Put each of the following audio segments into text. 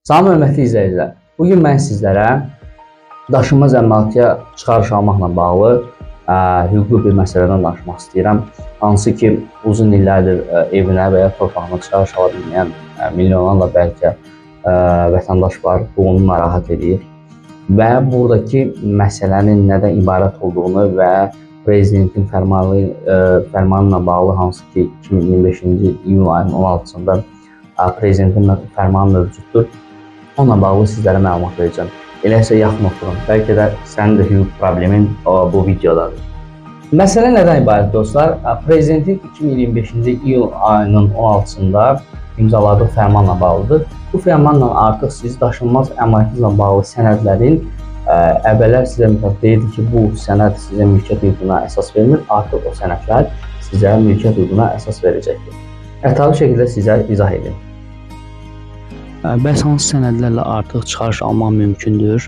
Salam hörmətli izləyicilər. Bugün mən sizlərə daşınmaz əmlakaya çıxarış almaqla bağlı hüquqi bir məsələdən danışmaq istəyirəm. Hansı ki, uzun illərdir evinə və ya torpağına çıxarış ala bilməyən milyonlarla bəlkə vətəndaş var, bu onu narahat edir. Və buradakı məsələnin nədən ibarət olduğunu və prezidentin fərmanı ilə bağlı, hansı ki 2025-ci iyul ayının 16-sında prezidentin fərmanı mövcuddur. Onunla bağlı sizlərə məlumat verəcəm. Elə isə yaxın oturun. Bəlkə də sənin də hüquq problemin bu videodadır. Məsələ nədən ibarət dostlar? Prezidentin 2025-ci iyul ayının 16-sında imzaladığı fərmanla bağlıdır. Bu fərmanla artıq siz daşınmaz əmlakınızla bağlı sənədlərin əvvəllər sizə mütləq deyildi ki, bu sənəd sizə mülkiyyət hüququna əsas vermir. Artıq o sənədlər sizə mülkiyyət hüququna əsas verəcəkdir. Ətraflı şəkildə sizə izah edin. Bəs hansı sənədlərlə artıq çıxarış almaq mümkündür?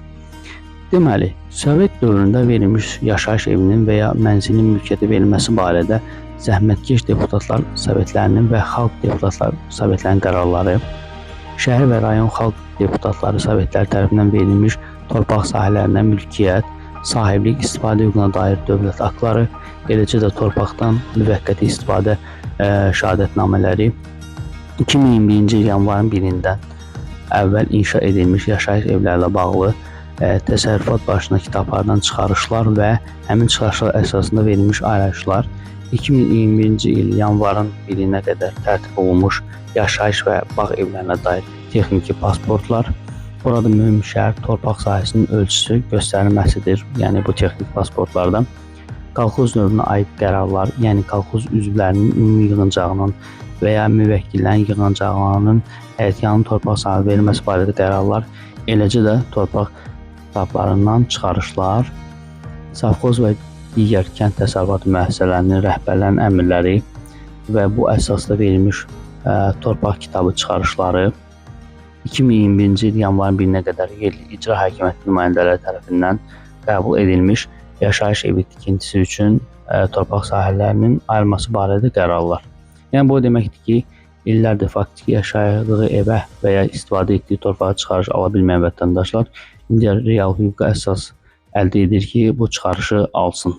Deməli, Sovet dövründə verilmiş yaşayış evinin və ya mənzilin mülkiyyətə verilməsi barədə zəhmətkeş deputatlar sovetlərinin və xalq deputatlar sovetlərinin qərarları, şəhər və rayon xalq deputatları sovetlər tərəfindən verilmiş torpaq sahələrinə mülkiyyət, sahiblik istifadə hüququna dair dövlət aktları, eləcə də torpaqdan müvəqqəti istifadə şəhadətnamələri 2021-ci il yanvarın 1-dən əvvəl inşa edilmiş yaşayış evlərlə bağlı təsərrüfat başına kitablardan çıxarışlar və həmin çıxarışlar əsasında verilmiş ayrışlar 2021-ci il yanvarın 1-nə qədər tərtib olunmuş yaşayış və bağ evlərinə dair texniki pasportlar. Burada mühüm şərt torpaq sahəsinin ölçüsü göstərilməsidir. Yəni bu texnik pasportlardan kolxoz növünə aid qərarlar, yəni kolxoz üzvlərinin ümumi yığıncağının və ya müvəkkillərin yığıncağlarının həyətyanı torpaq sahəsi verilməsi barədə qərarlar, eləcə də torpaq kitablarından çıxarışlar, safxoz və digər kənd təsərrüfatı müəssisələrinin rəhbərlərinin əmrləri və bu əsasda verilmiş torpaq kitabı çıxarışları 2021-ci il yanvarın 1-nə qədər yerli icra hakimiyyəti nümayəndələri tərəfindən qəbul edilmiş yaşayış evi tikintisi üçün torpaq sahələrinin ayrılması barədə qərarlar. Yəni bu deməkdir ki, illərdir faktiki yaşadığı evə və ya istifadə etdiyi torpağa çıxarış ala bilməyən vətəndaşlar indi real hüquqa əsas əldə edir ki, bu çıxarışı alsın.